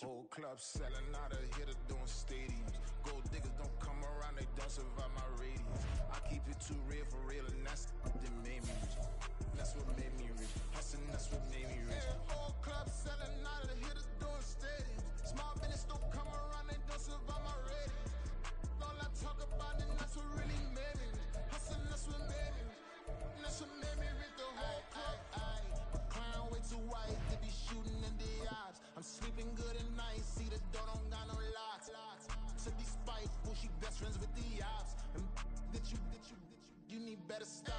Whole club selling out of hitter doing stadiums. Gold diggers don't come around, they don't survive my radius. I keep it too real for real, and that's what made me rich. That's what made me rich. Hustling, that's what made me rich. Whole club selling out of hitters doing stadiums. Small business don't come around, they don't survive my radius. All I talk about, and that's what really made me rich. Hustling, that's what made me rich. And that's what made me rich. The whole club. Clown way too white to be shooting in the eyes. I'm sleeping good at night, see the door don't got no locks. To be spiteful, she best friends with the ops. And you need better stop.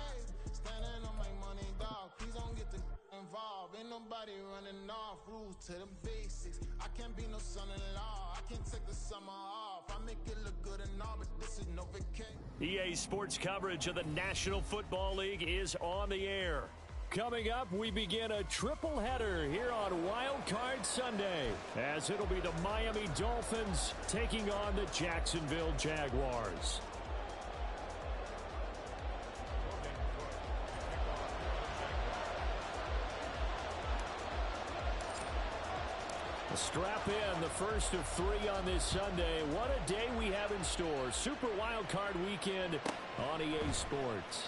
Standing on my money, dog. Please don't get the involved. Ain't nobody running off. Rules to the basics. I can't be no son-in-law. I can't take the summer off. I make it look good and all, but this is no vacation. EA Sports coverage of the National Football League is on the air. Coming up, we begin a triple header here on Wild Card Sunday, as it'll be the Miami Dolphins taking on the Jacksonville Jaguars. Strap in, the first of 3 on this Sunday. What a day we have in store. Super Wild Card Weekend on EA Sports.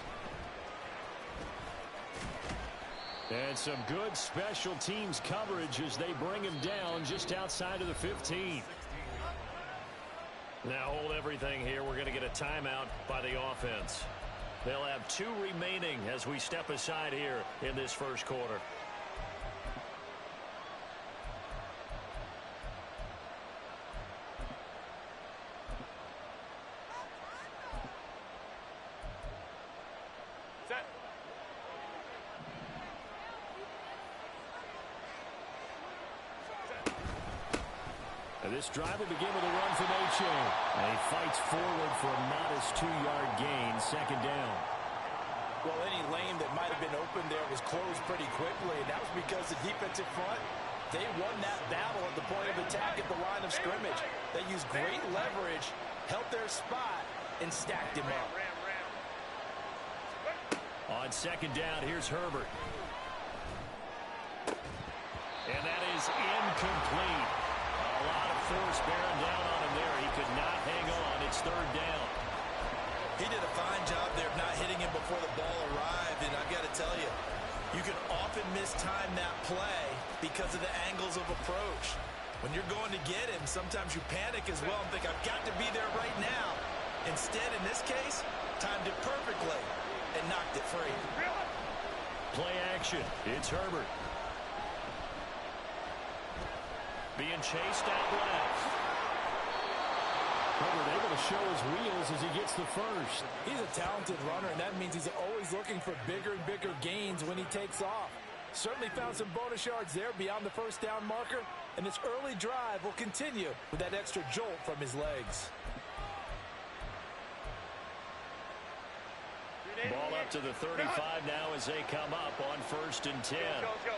And some good special teams coverage as they bring him down just outside of the 15. Now hold everything here. We're going to get a timeout by the offense. They'll have 2 remaining as we step aside here in this first quarter. This drive will begin with a run from A-Chain. And he fights forward for a modest 2-yard gain, second down. Well, any lane that might have been open there was closed pretty quickly, and that was because the defensive front, they won that battle at the point of attack at the line of scrimmage. They used great leverage, held their spot, and stacked him up. On second down, here's Herbert. And that is incomplete. A lot of force bearing down on him there. He could not hang on. It's third down. He did a fine job there of not hitting him before the ball arrived, and I've got to tell you, you can often mistime that play because of the angles of approach. When you're going to get him, sometimes you panic as well and think, I've got to be there right now. Instead, in this case, timed it perfectly and knocked it free. Play action. It's Herbert. Being chased out left. Herbert able to show his wheels as he gets the first. He's a talented runner, and that means he's always looking for bigger and bigger gains when he takes off. Certainly found some bonus yards there beyond the first down marker, and this early drive will continue with that extra jolt from his legs. Ball up to the 35 now as they come up on 1st and 10. Go.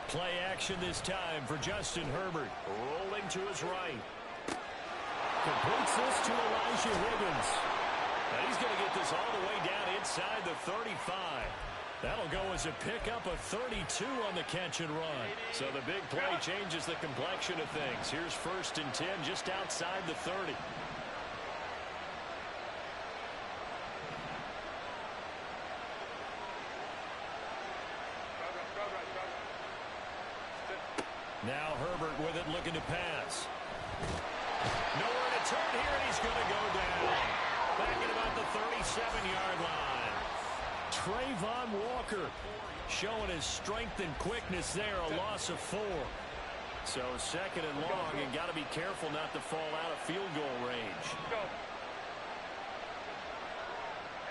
Play action this time for Justin Herbert. Rolling to his right. Completes this to Elijah Higgins. And he's going to get this all the way down inside the 35. That'll go as a pickup of 32 on the catch and run. So the big play changes the complexion of things. Here's 1st and 10 just outside the 30. Now Herbert with it, looking to pass. Nowhere to turn here, and he's going to go down. Back at about the 37-yard line. Trayvon Walker showing his strength and quickness there, a loss of 4. So 2nd and long, and got to be careful not to fall out of field goal range. Go.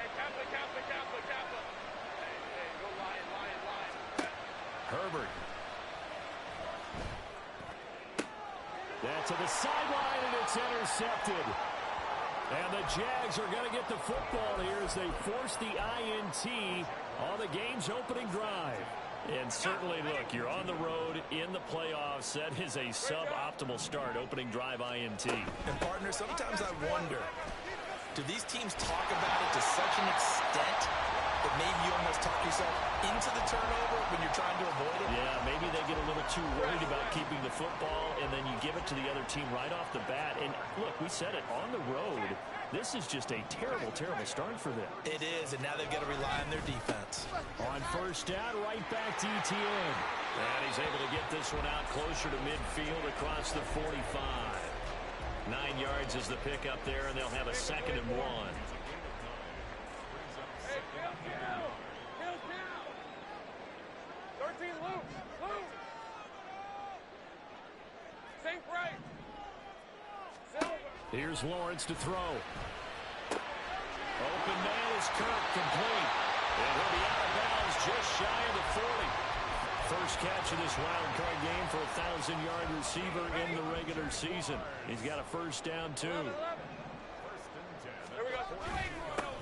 Hey, Kappa. Hey, go line. Herbert. That to the sideline, and it's intercepted. And the Jags are going to get the football here as they force the INT on the game's opening drive. And certainly, look, you're on the road in the playoffs. That is a suboptimal start, opening drive INT. And, partner, sometimes I wonder, do these teams talk about it to such an extent that maybe you almost talk yourself into the turnover when you're trying to avoid it? Yeah, maybe they get a little too worried about keeping the football, and then you give it to the other team right off the bat. And look, we said it, on the road, this is just a terrible, terrible start for them. It is, and now they've got to rely on their defense. On first down, right back to ETN. And he's able to get this one out closer to midfield across the 45. 9 yards is the pickup there, and they'll have a 2nd and 1. Hey, kill. 13 loose. Sink right. Silver. Here's Lawrence to throw. Open man is Kirk, complete. And he'll be out of bounds just shy of the 40. First catch of this wild card game for a 1,000-yard receiver in the regular season. He's got a first down, too. There we go.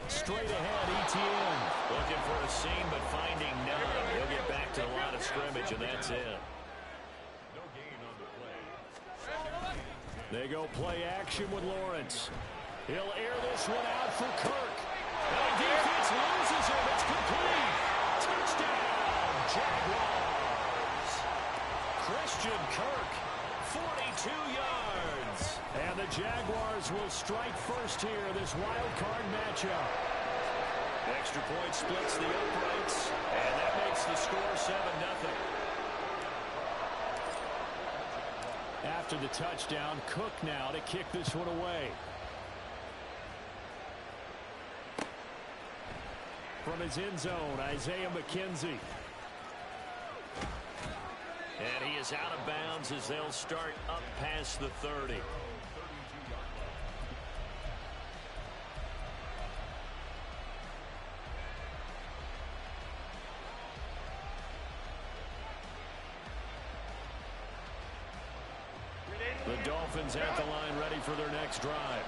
Straight ahead, ETN. Looking for a seam, but finding none. He'll get back to the line of scrimmage, and that's it. They go play action with Lawrence. He'll air this one out for Kirk. The defense loses him. It's complete. Touchdown, Jaguars. Christian Kirk, 42 yards. And the Jaguars will strike first here, this wild card matchup. Extra point splits the uprights, and that makes the score 7-0. After the touchdown, Cook now to kick this one away. From his end zone, Isaiah McKenzie. And he is out of bounds as they'll start up past the 30. The Dolphins at the line ready for their next drive.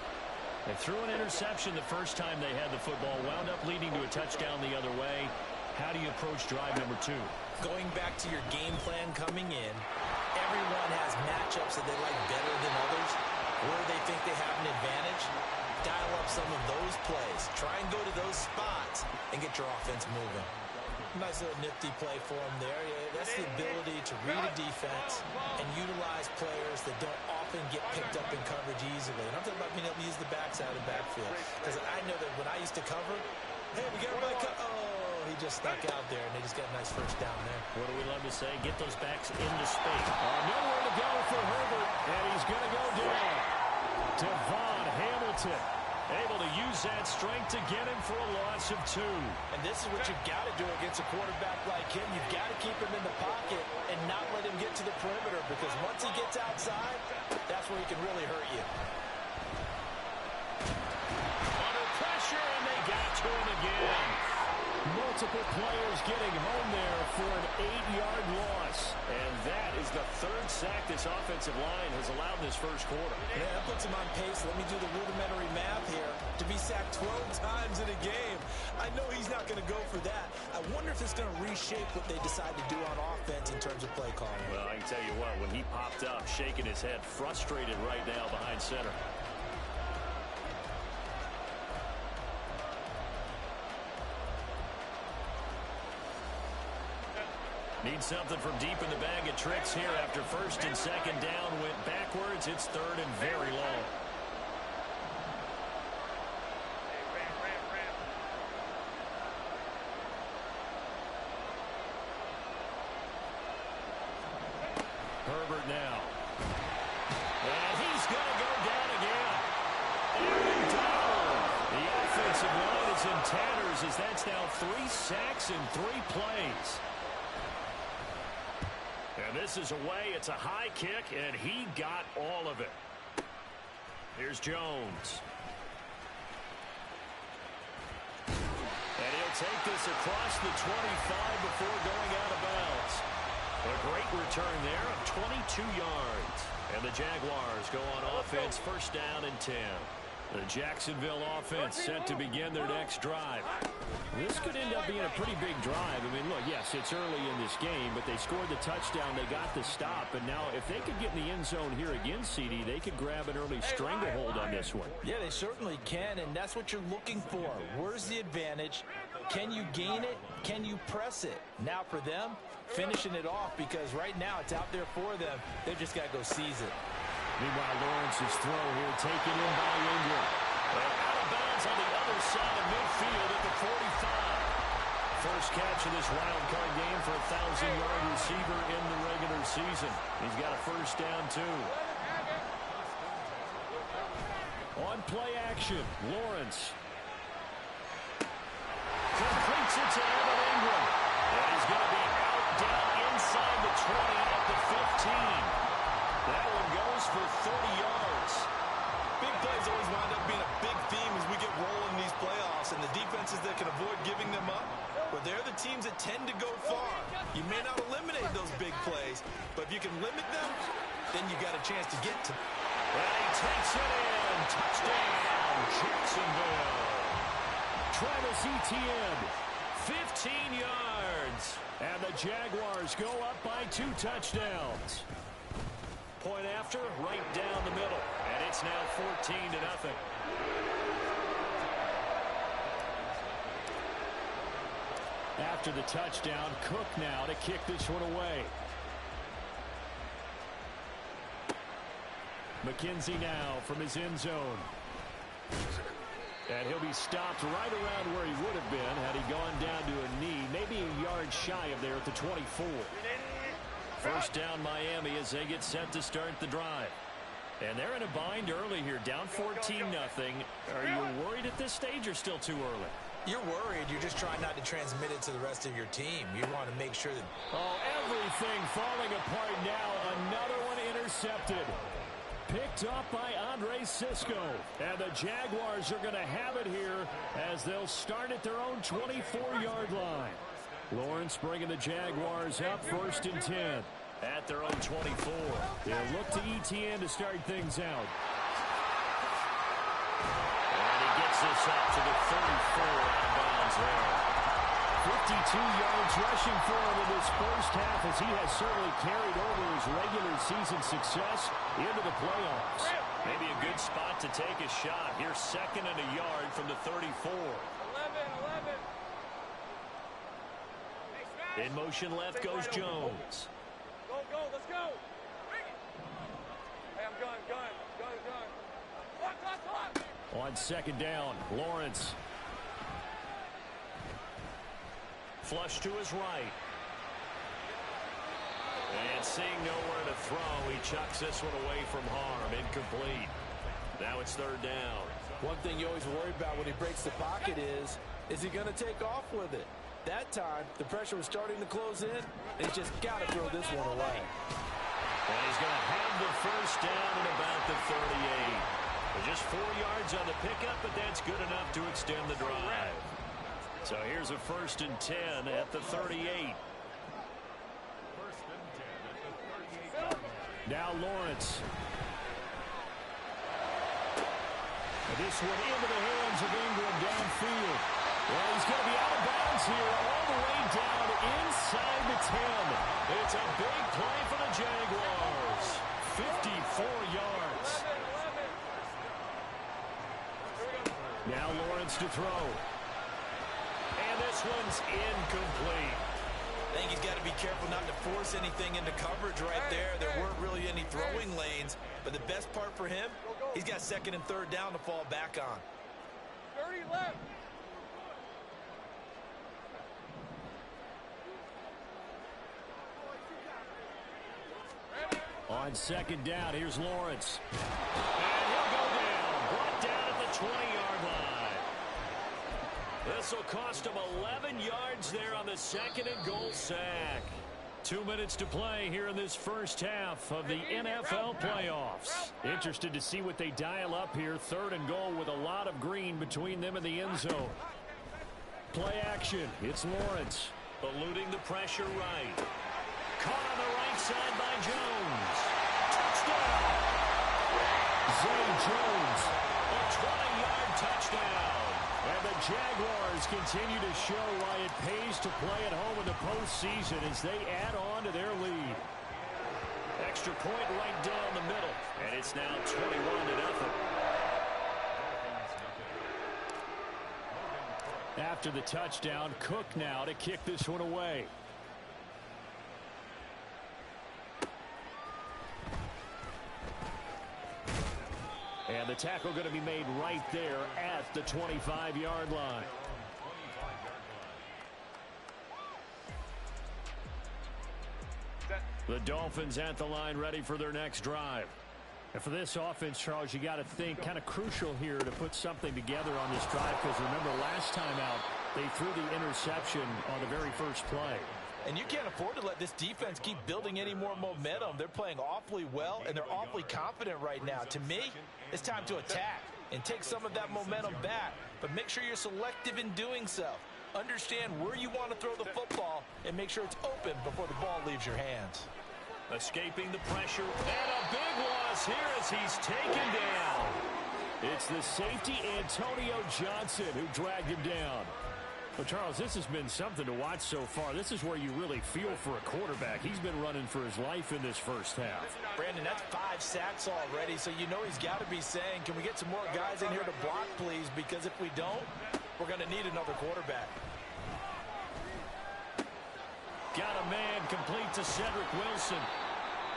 They threw an interception the first time they had the football, wound up leading to a touchdown the other way. How do you approach drive number 2? Going back to your game plan coming in, everyone has matchups that they like better than others, where they think they have an advantage. Dial up some of those plays. Try and go to those spots and get your offense moving. Nice little nifty play for him there. Yeah, that's the ability to read a defense and utilize players that don't often get picked up in coverage easily. And I'm talking about being able to use the backside of the backfield. Because I know that when I used to cover, hey, we got everybody oh, he just stuck out there, and they just got a nice first down there. What do we love to say? Get those backs into space. Nowhere to go for Herbert, and he's going to go down. Devon Hamilton able to use that strength to get him for a loss of 2. And this is what you've got to do against a quarterback like him. You've got to keep him in the pocket and not let him get to the perimeter, because once he gets outside, that's where he can really hurt you. Under pressure, and they got to him again. Multiple players getting home there for an 8-yard loss. And that is the 3rd sack this offensive line has allowed in this first quarter. Yeah, that puts him on pace. Let me do the rudimentary math here. To be sacked 12 times in a game, I know he's not going to go for that. I wonder if it's going to reshape what they decide to do on offense in terms of play calling. Well, I can tell you what, when he popped up, shaking his head, frustrated right now behind center. Need something from deep in the bag of tricks here after 1st and 2nd down went backwards. It's 3rd and very long. Herbert now. And he's going to go down again. And down. The offensive line is in tatters as that's now 3 sacks in 3 plays. And this is away. It's a high kick, and he got all of it. Here's Jones. And he'll take this across the 25 before going out of bounds. A great return there of 22 yards. And the Jaguars go on offense, 1st down and 10. The Jacksonville offense set to begin their next drive. This could end up being a pretty big drive. I mean, look, yes, it's early in this game, but they scored the touchdown. They got the stop. And now if they could get in the end zone here again, CD, they could grab an early stranglehold on this one. Yeah, they certainly can, and that's what you're looking for. Where's the advantage? Can you gain it? Can you press it? Now for them, finishing it off, because right now it's out there for them. They just got to go seize it. Meanwhile, Lawrence's throw here taken in by Ingram. And out of bounds on the other side of midfield at the 45. First catch of this wild card game for a 1,000-yard receiver in the regular season. He's got a first down, too. On play action, Lawrence completes it to Evan Ingram. And he's going to be out down inside the 20 at the 15. That one goes for 30 yards. Big plays always wind up being a big theme as we get rolling these playoffs, and the defenses that can avoid giving them up, well, they're the teams that tend to go far. You may not eliminate those big plays, but if you can limit them, then you got a chance to get to them. And he takes it in. Touchdown, Jacksonville. Travis Etienne, 15 yards. And the Jaguars go up by 2 touchdowns. Point after, right down the middle. And it's now 14-0. After the touchdown, Cook now to kick this one away. McKenzie now from his end zone. And he'll be stopped right around where he would have been had he gone down to a knee, maybe a yard shy of there at the 24. First down Miami as they get set to start the drive. And they're in a bind early here, down 14-0. Are you worried at this stage or still too early? You're worried. You're just trying not to transmit it to the rest of your team. You want to make sure that... Oh, everything falling apart now. Another one intercepted. Picked up by Andre Sisco. And the Jaguars are going to have it here as they'll start at their own 24-yard line. Lawrence bringing the Jaguars up 1st and 10 at their own 24. They'll look to Etienne to start things out. And he gets this up to the 34 out of bounds there. 52 yards rushing for him in this first half as he has certainly carried over his regular season success into the playoffs. Maybe a good spot to take a shot. Here's 2nd and a yard from the 34. 11. In motion left goes Jones. Go, let's go. Hey, I'm gun. Clock. On 2nd down, Lawrence. Flush to his right. And seeing nowhere to throw, he chucks this one away from harm. Incomplete. Now it's 3rd down. One thing you always worry about when he breaks the pocket is he going to take off with it? That time, the pressure was starting to close in. He's just got to throw this one away. And he's going to have the first down at about the 38. Just 4 yards on the pickup, but that's good enough to extend the drive. So here's a 1st and 10 at the 38. Now Lawrence. And this one into the hands of Ingram downfield. Well, he's going to be out of bounds here all the way down inside the 10. It's a big play for the Jaguars. 54 yards. Now Lawrence to throw. And this one's incomplete. I think he's got to be careful not to force anything into coverage right there. There weren't really any throwing lanes. But the best part for him, he's got 2nd and 3rd down to fall back on. 30 left. On 2nd down, here's Lawrence. And he'll go down. Brought down at the 20-yard line. This will cost him 11 yards there on the 2nd and goal sack. 2 minutes to play here in this first half of the NFL playoffs. Interested to see what they dial up here. 3rd and goal with a lot of green between them and the end zone. Play action. It's Lawrence. Eluding the pressure right. Caught on the right side by Jones. Touchdown! Zay Jones. A 20-yard touchdown. And the Jaguars continue to show why it pays to play at home in the postseason as they add on to their lead. Extra point right down the middle. And it's now 21-0. After the touchdown, Cook now to kick this one away. And the tackle going to be made right there at the 25-yard line. The Dolphins at the line ready for their next drive. And for this offense, Charles, you got to think kind of crucial here to put something together on this drive, because remember last time out they threw the interception on the very first play. And you can't afford to let this defense keep building any more momentum. They're playing awfully well, and they're awfully confident right now. To me, it's time to attack and take some of that momentum back, but make sure you're selective in doing so. Understand where you want to throw the football and make sure it's open before the ball leaves your hands. Escaping the pressure, and a big loss here as he's taken down. It's the safety, Antonio Johnson, who dragged him down. Well, Charles, this has been something to watch so far. This is where you really feel for a quarterback. He's been running for his life in this first half. Brandon, that's 5 sacks already, so you know he's got to be saying, can we get some more guys in here to block, please? Because if we don't, we're going to need another quarterback. Got a man complete to Cedric Wilson.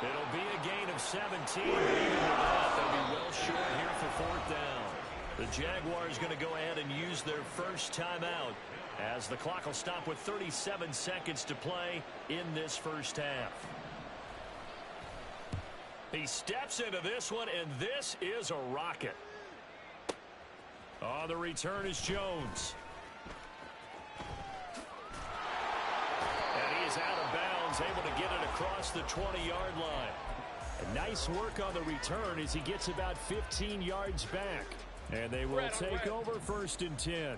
It'll be a gain of 17. Even with that, they'll be well short here for 4th down. The Jaguars going to go ahead and use their first timeout, as the clock will stop with 37 seconds to play in this first half. He steps into this one, and this is a rocket. On the return is Jones. And he is out of bounds, able to get it across the 20-yard line. And nice work on the return as he gets about 15 yards back. And they will take over 1st and 10.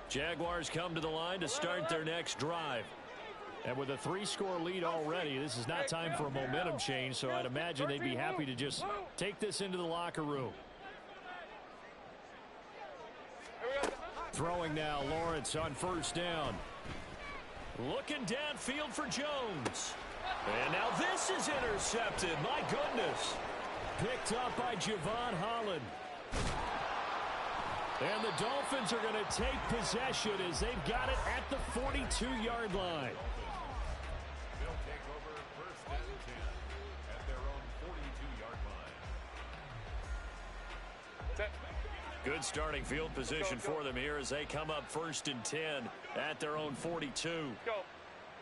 Jaguars come to the line to start their next drive. And with a 3-score lead already, this is not time for a momentum change, so I'd imagine they'd be happy to just take this into the locker room. Throwing now, Lawrence on 1st down. Looking downfield for Jones. And now this is intercepted. My goodness. Picked up by Javon Holland. And the Dolphins are going to take possession as they've got it at the 42-yard line. They'll take over 1st and 10 at their own 42-yard line. Good starting field position for them here as they come up 1st and 10 at their own 42. Go.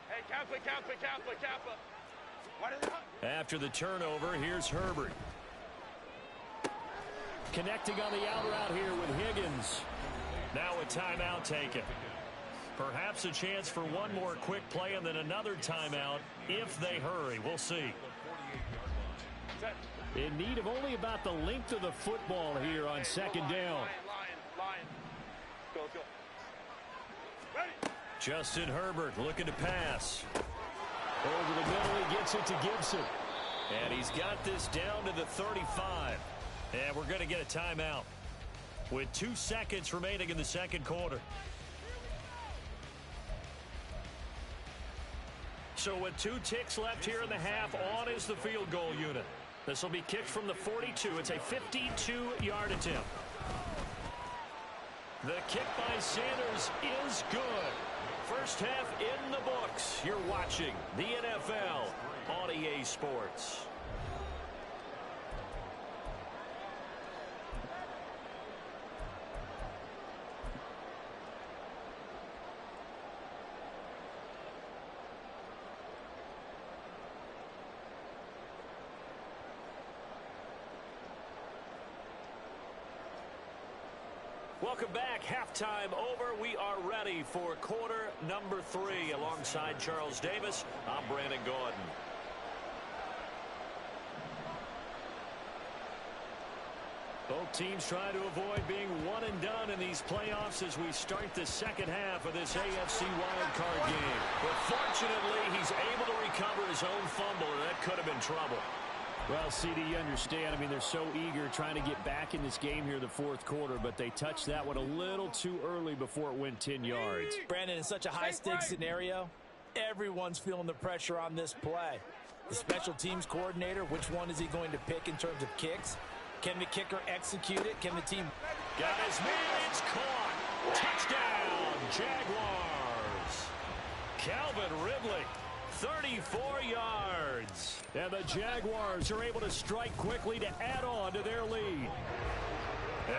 Hey, Kappa. After the turnover, here's Herbert. Connecting on the out route here with Higgins. Now a timeout taken. Perhaps a chance for one more quick play and then another timeout if they hurry. We'll see. In need of only about the length of the football here on 2nd down. Lion. Go. Justin Herbert looking to pass. Over the middle, he gets it to Gibson. And he's got this down to the 35. And we're going to get a timeout with 2 seconds remaining in the 2nd quarter. So with 2 ticks left here in the half, on is the field goal unit. This will be kicked from the 42. It's a 52-yard attempt. The kick by Sanders is good. First half in the books. You're watching the NFL on EA Sports. Welcome back. Halftime over. We are ready for quarter number 3. Alongside Charles Davis, I'm Brandon Gordon. Both teams trying to avoid being one and done in these playoffs as we start the 2nd half of this AFC wildcard game. But fortunately, he's able to recover his own fumble, and that could have been trouble. Well, CD, you understand. I mean, they're so eager trying to get back in this game here in the 4th quarter, but they touched that one a little too early before it went 10 yards. Brandon, in such a high-stakes scenario, everyone's feeling the pressure on this play. The special teams coordinator, which one is he going to pick in terms of kicks? Can the kicker execute it? Can the team... Got his man, it's caught. Touchdown, Jaguars. Calvin Ridley, 34 yards. And the Jaguars are able to strike quickly to add on to their lead.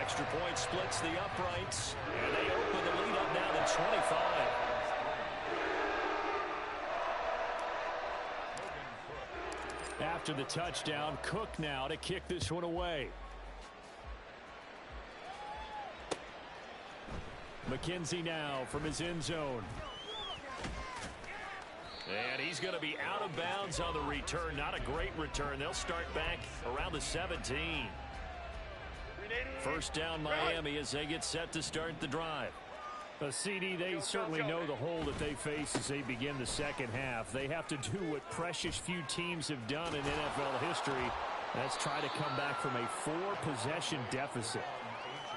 Extra point splits the uprights, and they open the lead up now to 25. After the touchdown, Cook now to kick this one away. McKenzie now from his end zone. And he's going to be out of bounds on the return. Not a great return. They'll start back around the 17. First down Miami as they get set to start the drive. CD, they certainly know the hole that they face as they begin the second half. They have to do what precious few teams have done in NFL history. That's try to come back from a 4-possession deficit.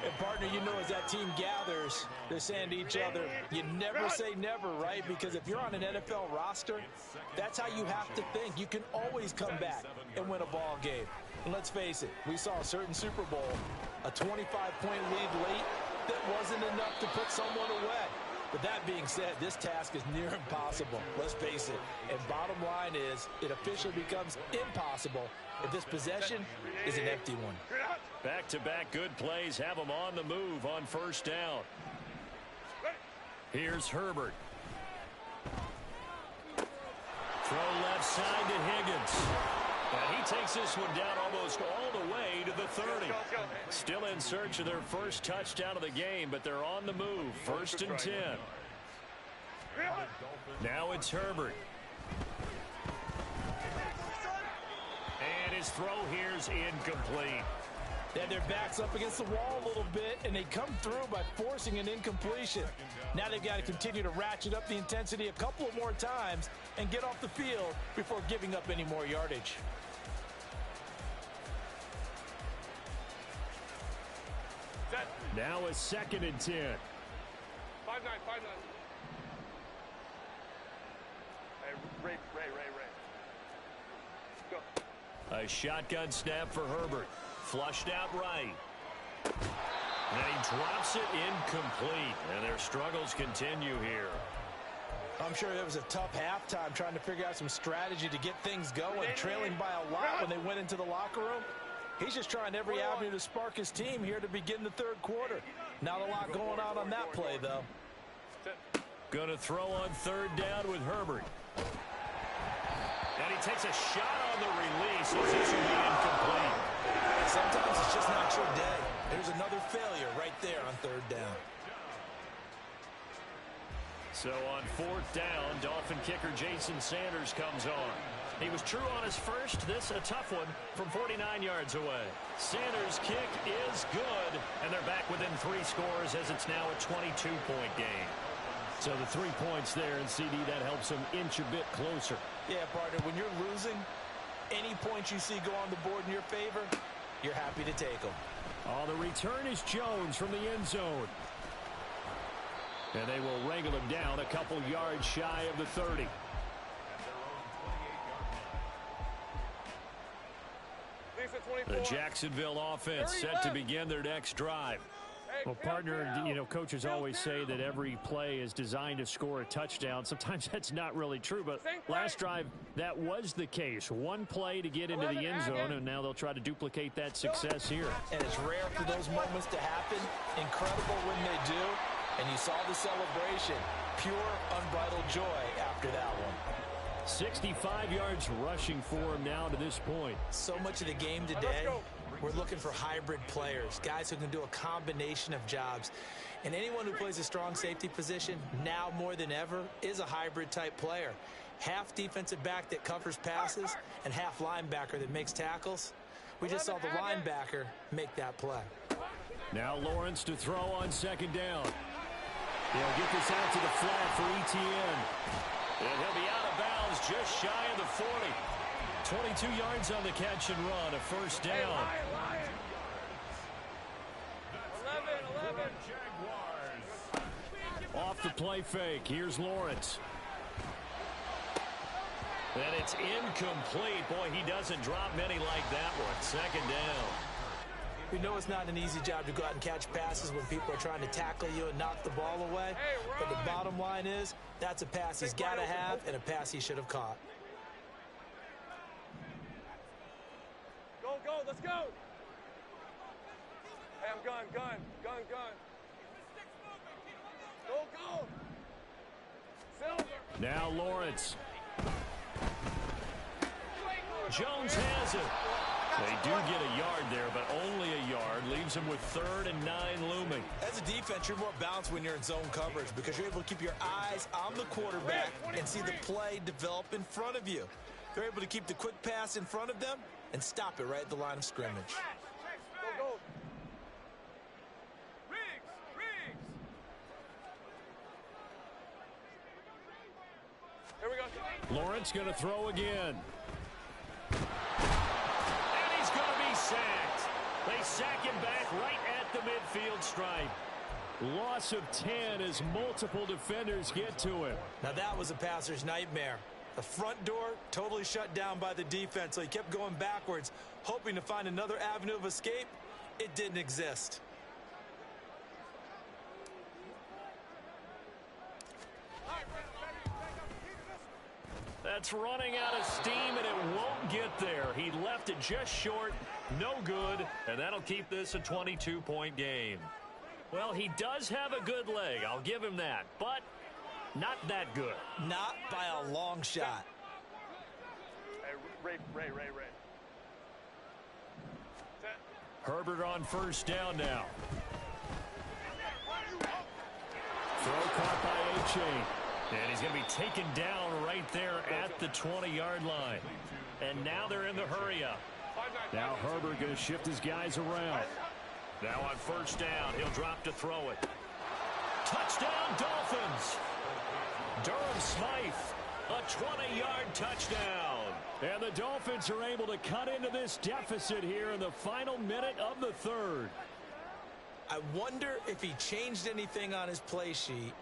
And partner, you know, as that team gathers, they're saying to each other, you never say never, right? Because if you're on an NFL roster, that's how you have to think. You can always come back and win a ball game. And let's face it, we saw a certain Super Bowl, a 25-point lead late that wasn't enough to put someone away. But that being said, this task is near impossible. Let's face it. And bottom line is, it officially becomes impossible if this possession is an empty one. Back-to-back good plays have them on the move on first down. Here's Herbert. Throw left side to Higgins. And he takes this one down almost all the way to the 30. Still in search of their first touchdown of the game, but they're on the move. First and 10. Now it's Herbert. And his throw here's incomplete. They had their backs up against the wall a little bit, and they come through by forcing an incompletion. Now they've got to continue to ratchet up the intensity a couple of more times and get off the field before giving up any more yardage. Now a second and 10. 5-9, 5-9. Hey, Ray. Go. A shotgun snap for Herbert. Flushed out right. And he drops it incomplete. And their struggles continue here. I'm sure it was a tough halftime trying to figure out some strategy to get things going, trailing by a lot when they went into the locker room. He's just trying every avenue to spark his team here to begin the third quarter. Not a lot going on that play, though. Going to throw on third down with Herbert. And he takes a shot on the release as this will be incomplete. Sometimes it's just not your day. There's another failure right there on third down. So on fourth down, Dolphin kicker Jason Sanders comes on. He was true on his first. This a tough one from 49 yards away. Sanders' kick is good, and they're back within 3 scores as it's now a 22-point game. So the 3 points there, and CD, that helps them inch a bit closer. Yeah, partner, when you're losing, any points you see go on the board in your favor, you're happy to take them. The return is Jones from the end zone. And they will wrangle him down a couple yards shy of the 30. The Jacksonville offense set to begin their next drive. Well, partner, you know, coaches always say that every play is designed to score a touchdown. Sometimes that's not really true, but last drive, that was the case. One play to get into the end zone, and now they'll try to duplicate that success here. And it's rare for those moments to happen. Incredible when they do. And you saw the celebration. Pure, unbridled joy after that one. 65 yards rushing for him now to this point. So much of the game today, we're looking for hybrid players, guys who can do a combination of jobs. And anyone who plays a strong safety position, now more than ever, is a hybrid type player. Half defensive back that covers passes and half linebacker that makes tackles. We just saw the linebacker make that play. Now Lawrence to throw on second down. He'll get this out to the flat for Etienne. And he'll be out of bounds just shy of the 40. 22 yards on the catch and run, a first down. Hey, 11. Off the play fake, here's Lawrence. And it's incomplete. Boy, he doesn't drop many like that one. Second down. We know it's not an easy job to go out and catch passes when people are trying to tackle you and knock the ball away. But the bottom line is, that's a pass he's got to have and a pass he should have caught. Go, let's go. Hey, I'm gun. Go. Silver. Now Lawrence. Jones has it. They do get a yard there, but only a yard. Leaves him with 3rd and 9 looming. As a defense, you're more balanced when you're in zone coverage because you're able to keep your eyes on the quarterback and see the play develop in front of you. They're able to keep the quick pass in front of them and stop it right at the line of scrimmage. Go. Riggs. Here we go. Lawrence going to throw again. And he's going to be sacked. They sack him back right at the midfield stripe. Loss of 10 as multiple defenders get to him. Now that was a passer's nightmare. The front door totally shut down by the defense, so he kept going backwards, hoping to find another avenue of escape. It didn't exist. That's running out of steam, and it won't get there. He left it just short, no good, and that'll keep this a 22-point game. Well, he does have a good leg, I'll give him that, but not that good. Not by a long shot. Hey, Ray. Herbert on 1st down now. Throw caught by A-Chain. And he's going to be taken down right there at the 20-yard line. And now they're in the hurry-up. Now Herbert going to shift his guys around. Now on 1st down, he'll drop to throw it. Touchdown, Dolphins! Durham Smythe, a 20-yard touchdown. And the Dolphins are able to cut into this deficit here in the final minute of the 3rd. I wonder if he changed anything on his play sheet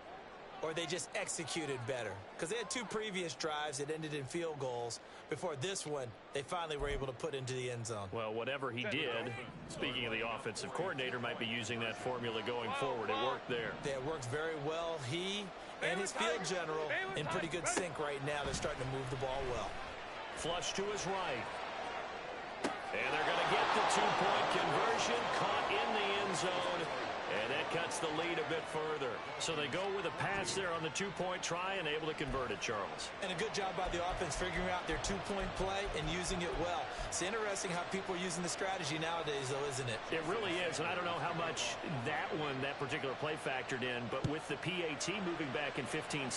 or they just executed better. Because they had 2 previous drives that ended in field goals. Before this one, they finally were able to put into the end zone. Well, whatever he did, speaking of the offensive coordinator, might be using that formula going forward. It worked there. Yeah, it works very well. He and his field general in pretty good sync right now. They're starting to move the ball well. Flush to his right. And they're going to get the 2-point conversion, caught in the end zone. And that cuts the lead a bit further. So they go with a pass there on the 2-point try and able to convert it, Charles. And a good job by the offense figuring out their 2-point play and using it well. It's interesting how people are using the strategy nowadays, though, isn't it? It really is, and I don't know how much that particular play factored in, but with the PAT moving back in 15-16,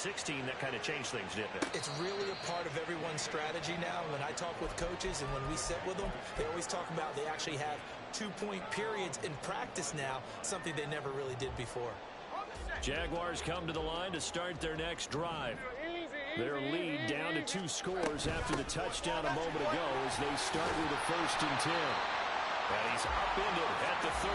that kind of changed things, didn't it? It's really a part of everyone's strategy now. When I talk with coaches and when we sit with them, they always talk about they actually have 2-point periods in practice now, something they never really did before. Jaguars come to the line to start their next drive. Their lead down to 2 scores after the touchdown a moment ago as they start with a 1st and 10. And he's upended at the 33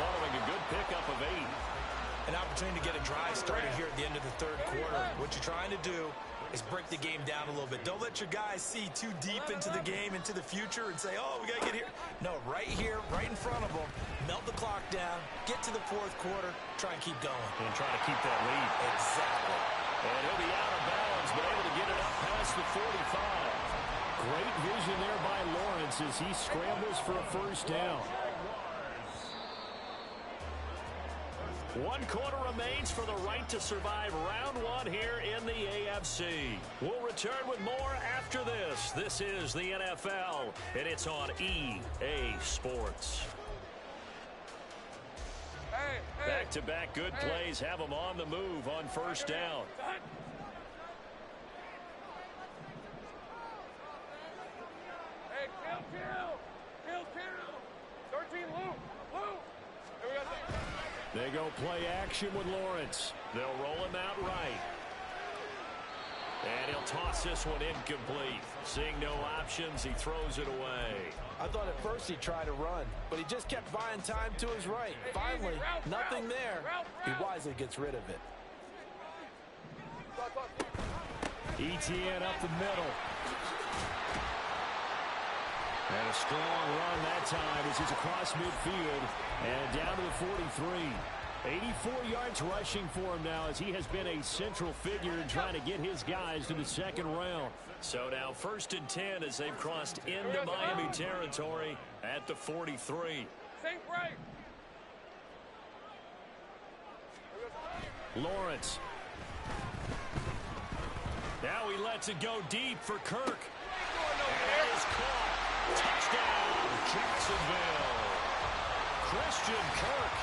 following a good pickup of 8. An opportunity to get a drive started here at the end of the 3rd quarter. What you're trying to do is break the game down a little bit. Don't let your guys see too deep into the game, into the future, and say, oh, we got to get here. No, right here, right in front of them, melt the clock down, get to the 4th quarter, try and keep going. And try to keep that lead. Exactly. And he'll be out of bounds, but able to get it up past the 45. Great vision there by Lawrence as he scrambles for a 1st down. 1 quarter remains for the right to survive round 1 here in the AFC. We'll return with more after this. This is the NFL, and it's on EA Sports. Back-to-back good plays have them on the move on 1st down. Hey, kill. 13, Lou. Here we go. They go play action with Lawrence. They'll roll him out right. And he'll toss this one incomplete. Seeing no options, he throws it away. I thought at first he'd try to run, but he just kept buying time to his right. Finally, nothing there. He wisely gets rid of it. ETN up the middle. And a strong run that time as he's across midfield and down to the 43. 84 yards rushing for him now as he has been a central figure in trying to get his guys to the second round. So now 1st and 10 as they've crossed into Miami territory at the 43. Sink right. Lawrence. Now he lets it go deep for Kirk. And it is caught. Touchdown, Jacksonville. Christian Kirk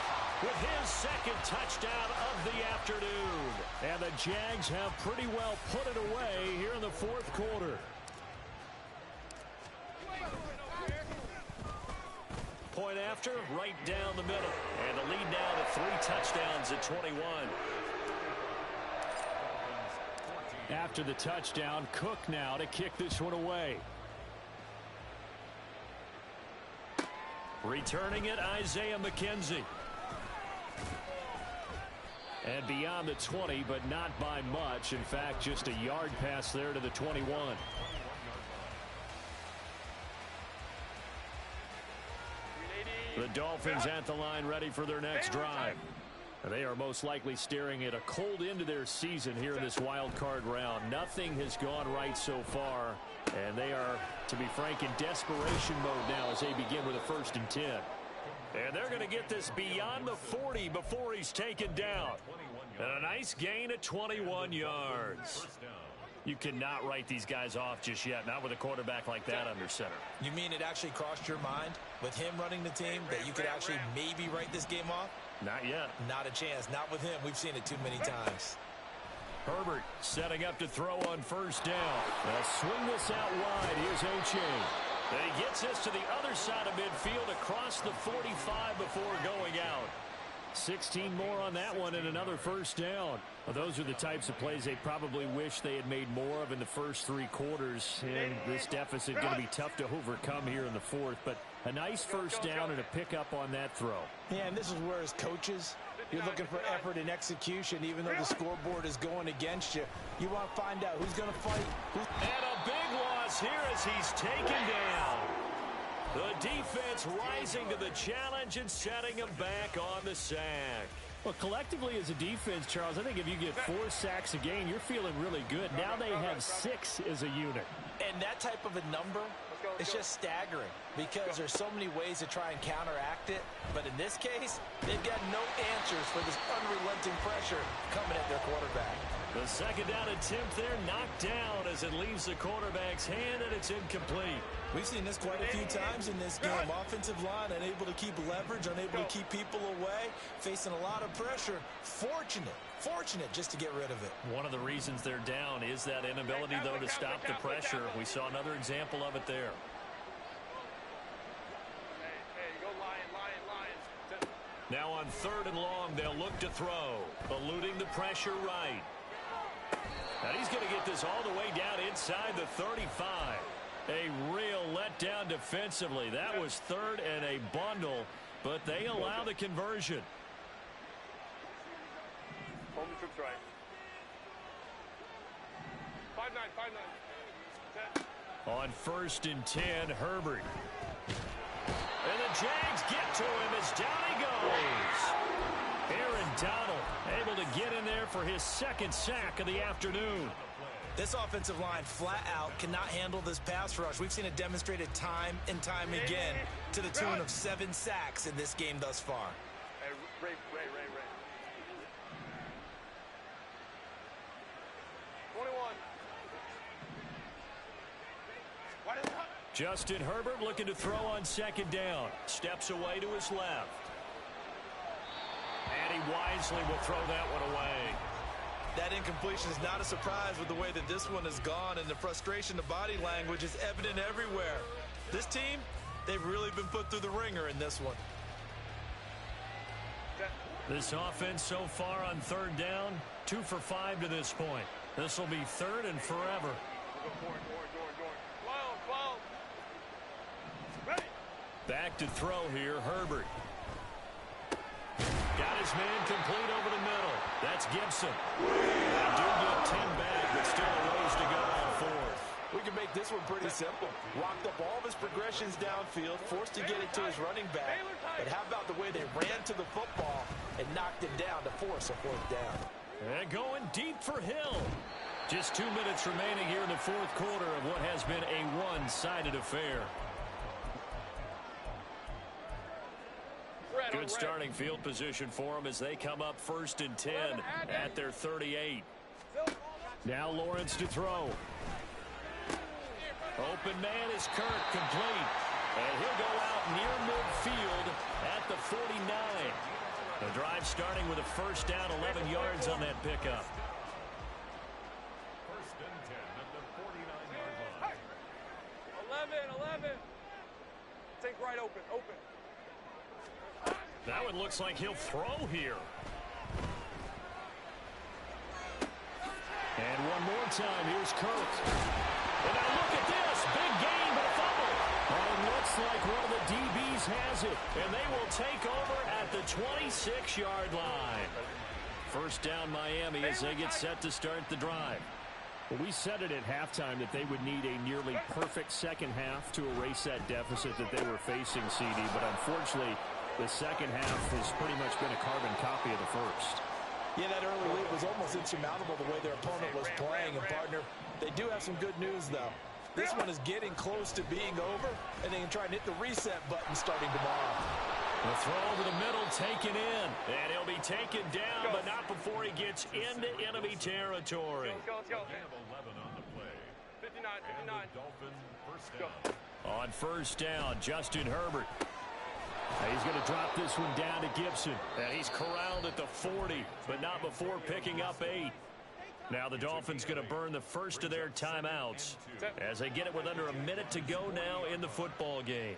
with his second touchdown of the afternoon. And the Jags have pretty well put it away here in the 4th quarter. Point after, right down the middle. And the lead now to 3 touchdowns at 21. After the touchdown, Cook now to kick this one away. Returning it, Isaiah McKenzie. And beyond the 20, but not by much. In fact, just a yard pass there to the 21. The Dolphins at the line ready for their next drive. They are most likely staring at a cold end to their season here in this wild card round. Nothing has gone right so far, and they are, to be frank, in desperation mode now as they begin with a 1st and 10. And they're going to get this beyond the 40 before he's taken down. And a nice gain of 21 yards. You cannot write these guys off just yet, not with a quarterback like that under center. You mean it actually crossed your mind with him running the team that you could actually maybe write this game off? Not yet. Not a chance. Not with him. We've seen it too many times. Herbert setting up to throw on 1st down. They'll swing this out wide. Here's O'Shea. And he gets this to the other side of midfield across the 45 before going out. 16 more on that one and another 1st down. Well, those are the types of plays they probably wish they had made more of in the first 3 quarters. And this deficit going to be tough to overcome here in the 4th. But a nice 1st down and a pickup on that throw. Yeah, and this is where as coaches, you're looking for effort and execution. Even though the scoreboard is going against you, you want to find out who's going to fight. And a big loss here as he's taken down. The defense rising to the challenge and setting him back on the sack. Well, collectively as a defense, Charles, I think if you get 4 sacks a game, you're feeling really good. Now they have 6 as a unit. And that type of a number, it's just staggering because there's so many ways to try and counteract it. But in this case, they've got no answers for this unrelenting pressure coming at their quarterback. The 2nd down attempt there knocked down as it leaves the quarterback's hand, and it's incomplete. We've seen this quite a few times in this game. Offensive line unable to keep leverage, unable to keep people away, facing a lot of pressure. Fortunate just to get rid of it. One of the reasons they're down is that inability, though, to stop the pressure. We saw another example of it there. Now on 3rd and long, they'll look to throw, eluding the pressure right. Now he's going to get this all the way down inside the 35. A real letdown defensively. That was 3rd and a bundle, but they allow the conversion. Hold the troops right. 5-9. On 1st and 10, Herbert. And the Jags get to him as down he goes. Aaron Donald able to get in there for his 2nd sack of the afternoon. This offensive line flat out cannot handle this pass rush. We've seen it demonstrated time and time again to the tune of 7 sacks in this game thus far. Hey, Ray. 21. Justin Herbert looking to throw on 2nd down. Steps away to his left. And he wisely will throw that one away. That incompletion is not a surprise with the way that this one has gone, and the frustration, the body language is evident everywhere. This team, they've really been put through the ringer in this one. This offense so far on 3rd down, 2 for 5 to this point. This will be 3rd and forever. Back to throw here, Herbert. Got his man complete over the middle. That's Gibson. They do get 10 back, but still a ways to go on 4th. We can make this one pretty simple. Locked up all of his progressions downfield, forced to get it to his running back. But how about the way they ran to the football and knocked him down to force a fourth down? And going deep for Hill. Just 2 minutes remaining here in the fourth quarter of what has been a one-sided affair. Good starting field position for them as they come up 1st and 10 at their 38. Now Lawrence to throw. Open man is Kirk, complete. And he'll go out near midfield at the 49. The drive starting with a first down, 11 yards on that pickup. 1st and 10 at the 49-yard line. 11. Take right open. That one looks like he'll throw here. And one more time, here's Kirk. And now look at this, big gain, but a fumble. And it looks like one of the DBs has it, and they will take over at the 26-yard line. First down Miami as they get set to start the drive. Well, we said it at halftime that they would need a nearly perfect second half to erase that deficit that they were facing, CD, but unfortunately, the second half has pretty much been a carbon copy of the first. Yeah, that early lead was almost insurmountable the way their opponent was playing. And, partner, they do have some good news, though. This one is getting close to being over, and they can try and hit the reset button starting tomorrow. The throw over the middle, taken in. And he'll be taken down, but not before he gets into enemy territory. Let's go. They have 11 on the play. 59. And the Dolphins first down. On first down, Justin Herbert. He's going to drop this one down to Gibson. And he's corralled at the 40, but not before picking up 8. Now the Dolphins going to burn the first of their timeouts as they get it with under a minute to go now in the football game.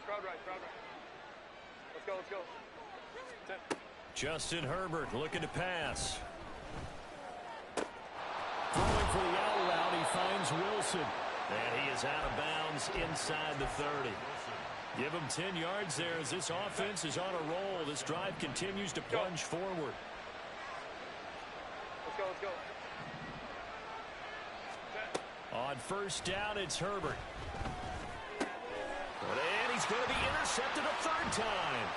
Crowd right. Let's go. 10. Justin Herbert looking to pass. Throwing for the out route, he finds Wilson. And he is out of bounds inside the 30. Give him 10 yards there as this offense is on a roll. This drive continues to plunge forward. Let's go. 10. On first down, it's Herbert. And he's going to be intercepted a third time.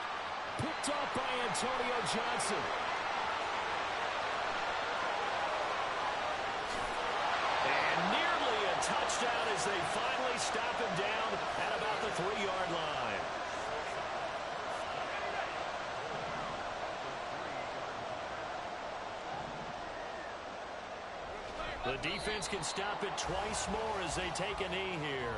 Picked off by Antonio Johnson. And nearly a touchdown as they finally stop him down at about the 3-yard line. The defense can stop it twice more as they take a knee here.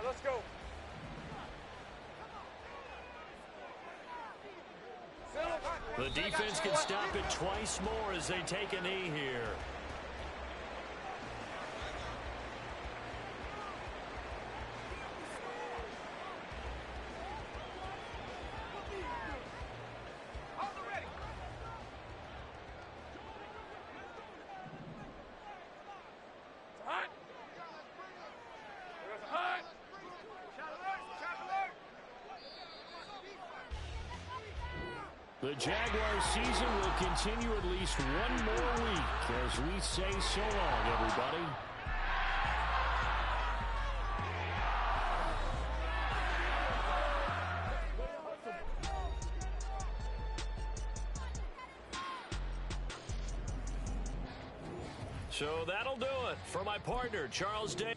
Let's go. The defense can stop it twice more as they take a knee here. The Jaguars season will continue at least one more week as we say so long, everybody. So that'll do it for my partner, Charles Day.